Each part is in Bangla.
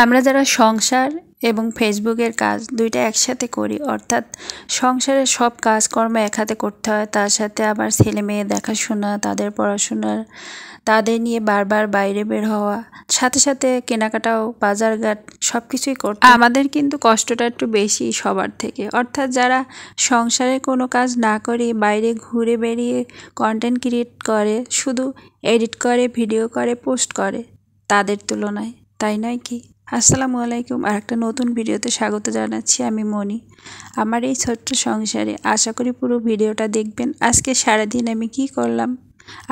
আমরা যারা সংসার এবং ফেসবুকের কাজ দুইটা একসাথে করি, অর্থাৎ সংসারের সব কাজকর্ম এক হাতে করতে হয়, তার সাথে আবার ছেলে মেয়ে দেখাশোনা, তাদের পড়াশোনা, তাদের নিয়ে বারবার বাইরে বের হওয়া, সাথে সাথে কেনাকাটাও, বাজারঘাট সব কিছুই করতে আমাদের কিন্তু কষ্টটা একটু বেশি সবার থেকে। অর্থাৎ যারা সংসারে কোনো কাজ না করে বাইরে ঘুরে বেরিয়ে কন্টেন্ট ক্রিয়েট করে, শুধু এডিট করে, ভিডিও করে, পোস্ট করে, তাদের তুলনায়, তাই নয় কি? আসসালামু আলাইকুম, আর একটা নতুন ভিডিওতে স্বাগত জানাচ্ছি। আমি মনি। আমার এই ছোট্ট সংসারে আশা করি পুরো ভিডিওটা দেখবেন। আজকে সারাদিন আমি কি করলাম,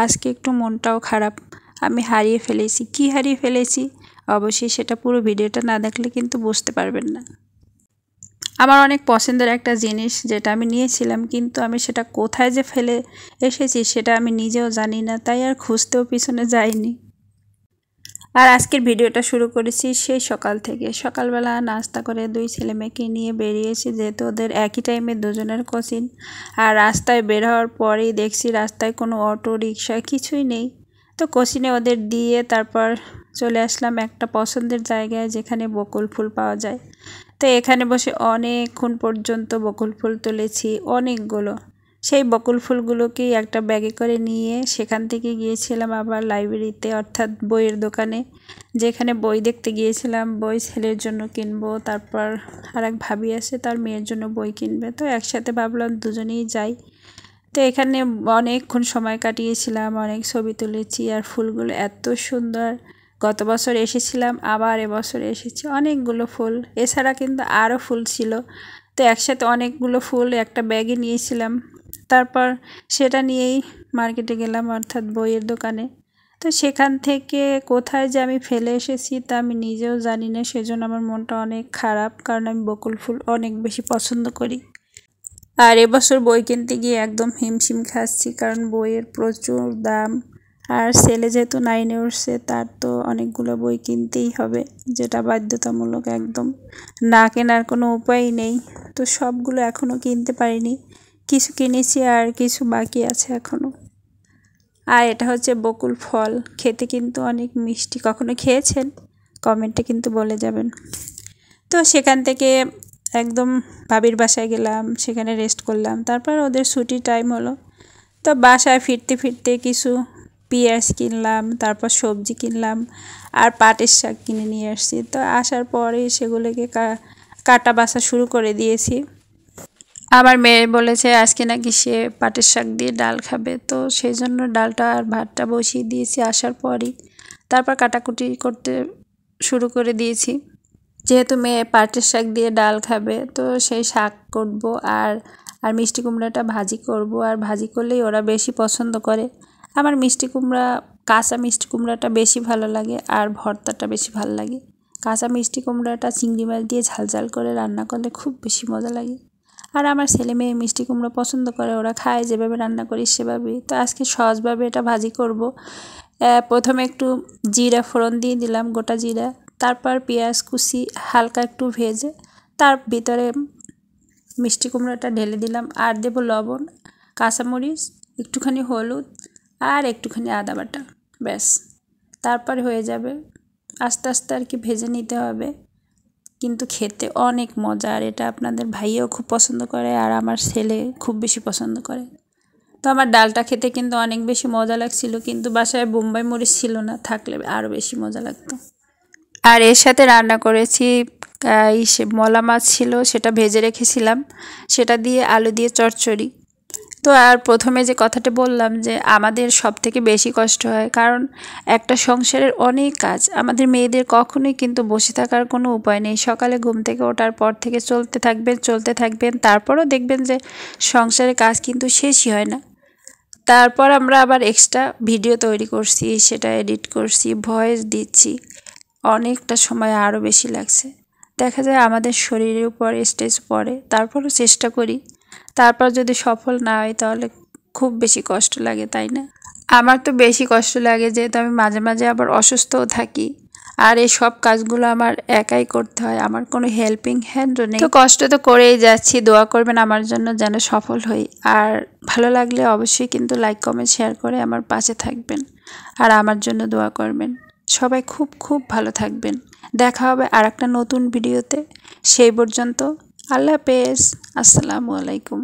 আজকে একটু মনটাও খারাপ, আমি হারিয়ে ফেলেছি। কি হারিয়ে ফেলেছি অবশ্যই সেটা পুরো ভিডিওটা না দেখলে কিন্তু বুঝতে পারবেন না। আমার অনেক পছন্দের একটা জিনিস যেটা আমি নিয়েছিলাম, কিন্তু আমি সেটা কোথায় যে ফেলে এসেছি সেটা আমি নিজেও জানি না, তাই আর খুঁজতেও পিছনে যাইনি। আর আজকের ভিডিওটা শুরু করেছি সেই সকাল থেকে। সকালবেলা নাস্তা করে দুই ছেলে মেয়েকে নিয়ে বেরিয়েছি, যেহেতু ওদের একই টাইমে দুজনের কোচিং। আর রাস্তায় বের হওয়ার পরেই দেখছি রাস্তায় কোনো অটো রিক্সা কিছুই নেই। তো কোচিংয়ে ওদের দিয়ে তারপর চলে আসলাম একটা পছন্দের জায়গায় যেখানে বকুল ফুল পাওয়া যায়। তো এখানে বসে অনেকক্ষণ পর্যন্ত বকুল ফুল তুলেছি, অনেকগুলো। সেই বকুল ফুলগুলোকেই একটা ব্যাগে করে নিয়ে সেখান থেকে গিয়েছিলাম আবার লাইব্রেরিতে, অর্থাৎ বইয়ের দোকানে, যেখানে বই দেখতে গিয়েছিলাম। বই ছেলের জন্য কিনবো, তারপর আর এক ভাবি আছে তার মেয়ের জন্য বই কিনবে, তো একসাথে ভাবলাম দুজনেই যাই। তো এখানে অনেকক্ষণ সময় কাটিয়েছিলাম, অনেক ছবি তুলেছি। আর ফুলগুলো এত সুন্দর, গত বছর এসেছিলাম, আবার এবছর এসেছি, অনেকগুলো ফুল। এছাড়া কিন্তু আরও ফুল ছিল, তো একসাথে অনেকগুলো ফুল একটা ব্যাগে নিয়েছিলাম। তারপর সেটা নিয়েই মার্কেটে গেলাম, অর্থাৎ বইয়ের দোকানে। তো সেখান থেকে কোথায় যে আমি ফেলে এসেছি তা আমি নিজেও জানি না, সেজন্য আমার মনটা অনেক খারাপ, কারণ আমি বকুল ফুল অনেক বেশি পছন্দ করি। আর এবছর বই কিনতে গিয়ে একদম হিমশিম খাচ্ছি, কারণ বইয়ের প্রচুর দাম। আর ছেলে যেহেতু 9-এ উঠছে, তার তো অনেকগুলো বই কিনতেই হবে, যেটা বাধ্যতামূলক একদম, না কেনার কোনো উপায় নেই। তো সবগুলো এখনও কিনতে পারিনি, কিছু কিনেছি আর কিছু বাকি আছে এখনও। আর এটা হচ্ছে বকুল ফল, খেতে কিন্তু অনেক মিষ্টি। কখনো খেয়েছেন? কমেন্টে কিন্তু বলে যাবেন। তো সেখান থেকে একদম ভাবির বাসায় গেলাম, সেখানে রেস্ট করলাম। তারপর ওদের ছুটি টাইম হলো, তো বাসায় ফিরতে ফিরতে কিছু পেঁয়াজ কিনলাম, তারপর সবজি কিনলাম, আর পাটের শাক কিনে নিয়ে আসছি। তো আসার পরে সেগুলোকে কাটা বাছা শুরু করে দিয়েছি। আমার মেয়ে বলেছে আজকে নাকি সে পাটের শাক দিয়ে ডাল খাবে, তো সেই জন্য ডালটা আর ভাতটা বসিয়ে দিয়েছি আসার পরই। তারপর কাটাকুটি করতে শুরু করে দিয়েছি, যেহেতু মেয়ে পাটের শাক দিয়ে ডাল খাবে, তো সেই শাক করব। আর আর মিষ্টি কুমড়াটা ভাজি করব, আর ভাজি করলেই ওরা বেশি পছন্দ করে। আমার মিষ্টি কুমড়া, কাঁচা মিষ্টি কুমড়াটা বেশি ভালো লাগে, আর ভর্তাটা বেশি ভালো লাগে। কাঁচা মিষ্টি কুমড়াটা চিংড়ি মাছ দিয়ে ঝাল ঝাল করে রান্না করলে খুব বেশি মজা লাগে। আর আমার ছেলে মেয়ে মিষ্টি কুমড়া পছন্দ করে, ওরা খায় যেভাবে রান্না করি সেভাবেই। তো আজকে সহজভাবে এটা ভাজি করব। প্রথমে একটু জিরা ফোড়ন দিয়ে দিলাম, গোটা জিরা। তারপর পেঁয়াজ কুচি হালকা একটু ভেজে তার ভিতরে মিষ্টি কুমড়োটা ঢেলে দিলাম, আর দেবো লবণ, কাঁচামরিচ, একটুখানি হলুদ, আর একটুখানি আদা বাটা, ব্যাস। তারপর হয়ে যাবে। আস্তে আস্তে আর কি ভেজে নিতে হবে, কিন্তু খেতে অনেক মজা। আর এটা আপনাদের ভাইও খুব পছন্দ করে, আর আমার ছেলে খুব বেশি পছন্দ করে। তো আমার ডালটা খেতে কিন্তু অনেক বেশি মজা লাগছিল, কিন্তু বাসায় বোম্বাই মরিচ ছিল না, থাকলে আরও বেশি মজা লাগতো। আর এর সাথে রান্না করেছি মলা মাছ ছিল, সেটা ভেজে রেখেছিলাম, সেটা দিয়ে আলু দিয়ে চচ্চড়ি। তো আর প্রথমে যে কথাটা বললাম যে আমাদের সব থেকে বেশি কষ্ট হয়, কারণ একটা সংসারের অনেক কাজ। আমাদের মেয়েদের কখনোই কিন্তু বসে থাকার কোনো উপায় নেই। সকালে ঘুম থেকে ওঠার পর থেকে চলতে থাকবেন, তারপরও দেখবেন যে সংসারের কাজ কিন্তু শেষই হয় না। তারপর আমরা আবার এক্সট্রা ভিডিও তৈরি করছি, সেটা এডিট করছি, ভয়েস দিচ্ছি, অনেকটা সময় আরও বেশি লাগছে। দেখা যায় আমাদের শরীরের উপর স্ট্রেস পড়ে, তারপরও চেষ্টা করি। তারপর যদি সফল না হয় তাহলে খুব বেশি কষ্ট লাগে, তাই না? আমার তো বেশি কষ্ট লাগে, যেহেতু আমি মাঝে মাঝে আবার অসুস্থও থাকি। আর এই সব কাজগুলো আমার একাই করতে হয়, আমার কোনো হেল্পিং হ্যান্ডও নেই। তো কষ্ট তো করেই যাচ্ছি। দোয়া করবেন আমার জন্য যেন সফল হই। আর ভালো লাগলে অবশ্যই কিন্তু লাইক কমেন্ট শেয়ার করে আমার পাশে থাকবেন, আর আমার জন্য দোয়া করবেন। সবাই খুব খুব ভালো থাকবেন। দেখা হবে আরেকটা নতুন ভিডিওতে। সেই পর্যন্ত আল্লাহ হাফেজ। আসসালামু আলাইকুম।